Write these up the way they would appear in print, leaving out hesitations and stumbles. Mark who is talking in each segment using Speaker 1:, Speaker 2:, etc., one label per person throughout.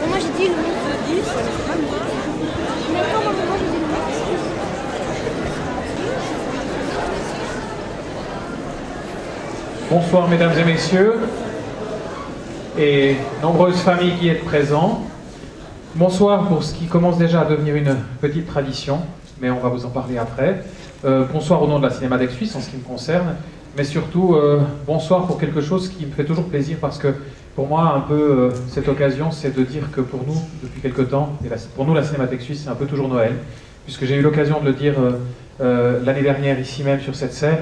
Speaker 1: Moi j'ai dit le nombre de 10, mais comment moi j'ai dit le nombre de 10.
Speaker 2: Bonsoir mesdames et messieurs, et nombreuses familles qui êtes présents. Bonsoir pour ce qui commence déjà à devenir une petite tradition, mais on va vous en parler après. Bonsoir au nom de la Cinémathèque Suisse en ce qui me concerne, mais surtout bonsoir pour quelque chose qui me fait toujours plaisir parce que pour moi un peu cette occasion c'est de dire que pour nous depuis quelque temps, et pour nous la Cinémathèque Suisse c'est un peu toujours Noël, puisque j'ai eu l'occasion de le dire l'année dernière ici même sur cette scène.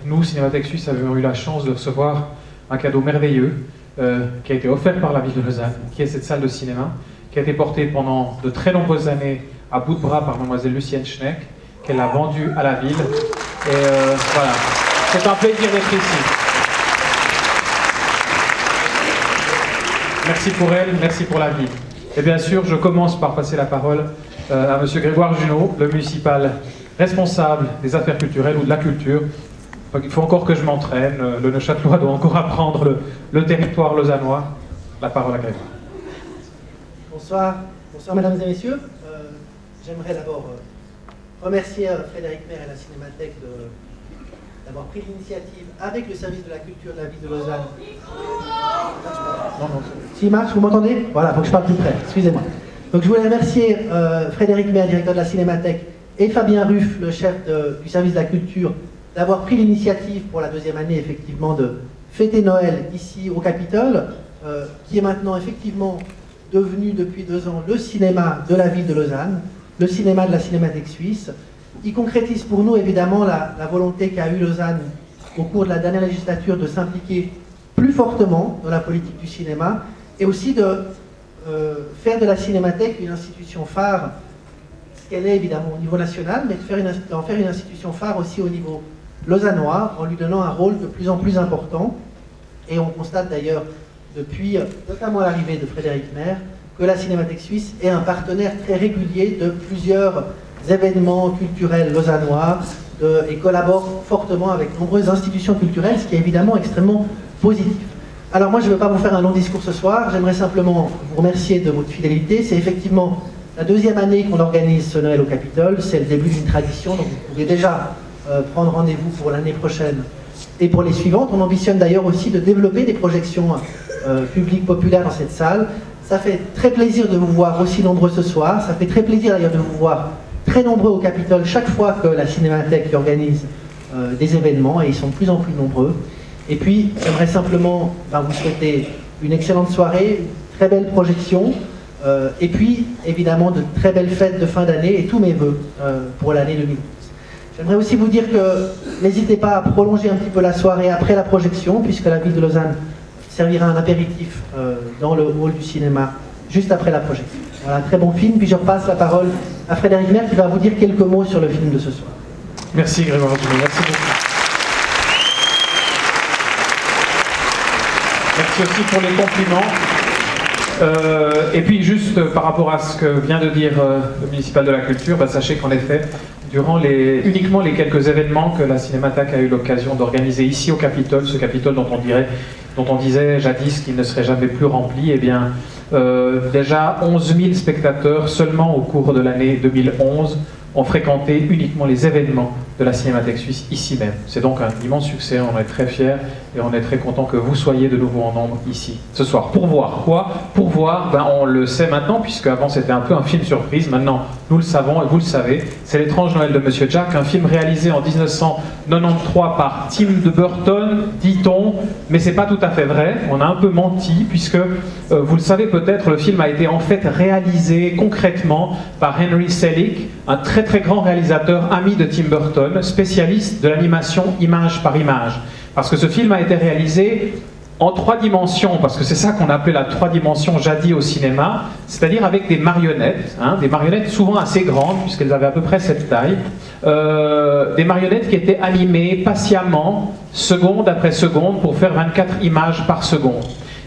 Speaker 2: Nous, Cinémathèque Suisse, avons eu la chance de recevoir un cadeau merveilleux qui a été offert par la ville de Lausanne, qui est cette salle de cinéma, qui a été portée pendant de très nombreuses années à bout de bras par mademoiselle Lucienne Schneck, qu'elle a vendue à la ville. Et voilà, c'est un plaisir d'être ici. Merci pour elle, merci pour la ville. Et bien sûr, je commence par passer la parole à monsieur Grégoire Junot, le municipal responsable des affaires culturelles ou de la culture. Il faut encore que je m'entraîne, le Neuchâtelois doit encore apprendre le territoire lausannois. La parole à Grégoire.
Speaker 3: Bonsoir, bonsoir mesdames et messieurs. J'aimerais d'abord remercier Frédéric Maire et la Cinémathèque d'avoir pris l'initiative avec le service de la culture de la ville de Lausanne. S'il marche, vous m'entendez? Voilà, il faut que je parle plus près, excusez-moi. Donc je voulais remercier Frédéric Maire, directeur de la Cinémathèque, et Fabien Ruff, le chef du service de la culture, d'avoir pris l'initiative pour la deuxième année, effectivement, de fêter Noël ici au Capitole, qui est maintenant, effectivement, devenu depuis 2 ans le cinéma de la ville de Lausanne, le cinéma de la Cinémathèque Suisse. Il concrétise pour nous, évidemment, la volonté qu'a eue Lausanne au cours de la dernière législature de s'impliquer plus fortement dans la politique du cinéma et aussi de faire de la Cinémathèque une institution phare, qu'elle est évidemment au niveau national, mais d'en faire une institution phare aussi au niveau lausannois, en lui donnant un rôle de plus en plus important. Et on constate d'ailleurs, depuis notamment l'arrivée de Frédéric Maire, que la Cinémathèque Suisse est un partenaire très régulier de plusieurs événements culturels lausannois et collabore fortement avec de nombreuses institutions culturelles, ce qui est évidemment extrêmement positif. Alors moi, je ne veux pas vous faire un long discours ce soir, j'aimerais simplement vous remercier de votre fidélité. C'est effectivement la deuxième année qu'on organise ce Noël au Capitole, c'est le début d'une tradition, donc vous pouvez déjà prendre rendez-vous pour l'année prochaine et pour les suivantes. On ambitionne d'ailleurs aussi de développer des projections publiques populaires dans cette salle. Ça fait très plaisir de vous voir aussi nombreux ce soir, ça fait très plaisir d'ailleurs de vous voir très nombreux au Capitole chaque fois que la Cinémathèque organise des événements, et ils sont de plus en plus nombreux. Et puis, j'aimerais simplement vous souhaiter une excellente soirée, une très belle projection, et puis, évidemment, de très belles fêtes de fin d'année et tous mes vœux pour l'année 2012. J'aimerais aussi vous dire que n'hésitez pas à prolonger un petit peu la soirée après la projection, puisque la ville de Lausanne servira un apéritif dans le hall du cinéma juste après la projection. Voilà, un très bon film, puis je repasse la parole à Frédéric Maire qui va vous dire quelques mots sur le film de ce soir.
Speaker 2: Merci Grégoire Junot, merci beaucoup. Merci aussi pour les compliments. Et puis juste par rapport à ce que vient de dire le municipal de la culture, sachez qu'en effet, durant uniquement les quelques événements que la Cinémathèque a eu l'occasion d'organiser ici au Capitole, ce Capitole dont on disait jadis qu'il ne serait jamais plus rempli, eh bien déjà 11 000 spectateurs seulement au cours de l'année 2011 ont fréquenté uniquement les événements de la Cinémathèque Suisse ici même. C'est donc un immense succès, on est très fiers et on est très content que vous soyez de nouveau en nombre ici ce soir. Pour voir quoi? Pour voir, on le sait maintenant, puisque avant c'était un peu un film surprise, maintenant nous le savons et vous le savez, c'est L'étrange Noël de Monsieur Jack, un film réalisé en 1993 par Tim Burton, dit-on, mais c'est pas tout à fait vrai, on a un peu menti, puisque vous le savez peut-être, le film a été en fait réalisé concrètement par Henry Selick, un très très grand réalisateur ami de Tim Burton, spécialiste de l'animation image par image. Parce que ce film a été réalisé en 3 dimensions, parce que c'est ça qu'on appelait la 3 dimensions jadis au cinéma, c'est-à-dire avec des marionnettes souvent assez grandes, puisqu'elles avaient à peu près cette taille, des marionnettes qui étaient animées patiemment, seconde après seconde, pour faire 24 images par seconde.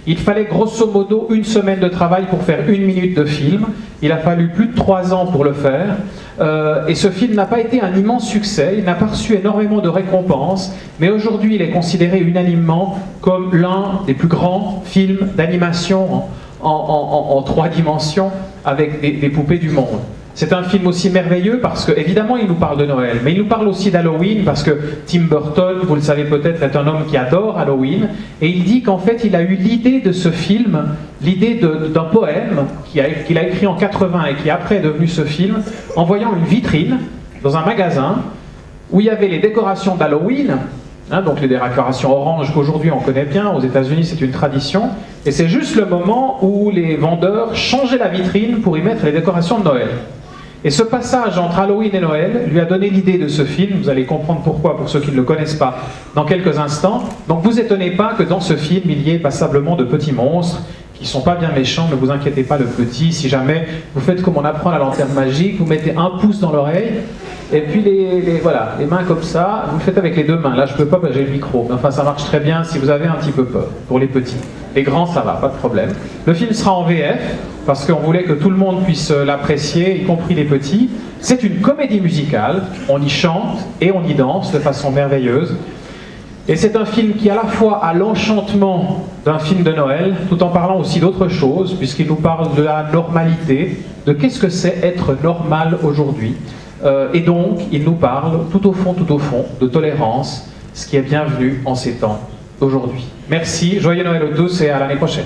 Speaker 2: Il fallait grosso modo 1 semaine de travail pour faire 1 minute de film. Il a fallu plus de 3 ans pour le faire. Et ce film n'a pas été un immense succès, il n'a pas reçu énormément de récompenses, mais aujourd'hui il est considéré unanimement comme l'un des plus grands films d'animation en 3 dimensions avec des poupées du monde. C'est un film aussi merveilleux parce que, évidemment, il nous parle de Noël, mais il nous parle aussi d'Halloween parce que Tim Burton, vous le savez peut-être, est un homme qui adore Halloween, et il dit qu'en fait, il a eu l'idée de ce film, l'idée d'un poème qu'il a écrit en 80 et qui après est devenu ce film, en voyant une vitrine dans un magasin où il y avait les décorations d'Halloween, hein, donc les décorations orange qu'aujourd'hui on connaît bien, aux États-Unis c'est une tradition, et c'est juste le moment où les vendeurs changeaient la vitrine pour y mettre les décorations de Noël. Et ce passage entre Halloween et Noël lui a donné l'idée de ce film, vous allez comprendre pourquoi pour ceux qui ne le connaissent pas dans quelques instants. Donc vous étonnez pas que dans ce film il y ait passablement de petits monstres qui ne sont pas bien méchants, ne vous inquiétez pas, le petit, si jamais vous faites comme on apprend la lanterne magique, vous mettez un pouce dans l'oreille, et puis voilà, les mains comme ça, vous le faites avec les 2 mains, là je peux pas parce que j'ai le micro, mais enfin ça marche très bien si vous avez un petit peu peur, pour les petits. Les grands ça va, pas de problème. Le film sera en VF, parce qu'on voulait que tout le monde puisse l'apprécier, y compris les petits. C'est une comédie musicale, on y chante et on y danse de façon merveilleuse. Et c'est un film qui à la fois a l'enchantement d'un film de Noël, tout en parlant aussi d'autre chose, puisqu'il nous parle de la normalité, de qu'est-ce que c'est être normal aujourd'hui. Et donc, il nous parle tout au fond, de tolérance, ce qui est bienvenu en ces temps d'aujourd'hui. Merci, joyeux Noël à tous et à l'année prochaine.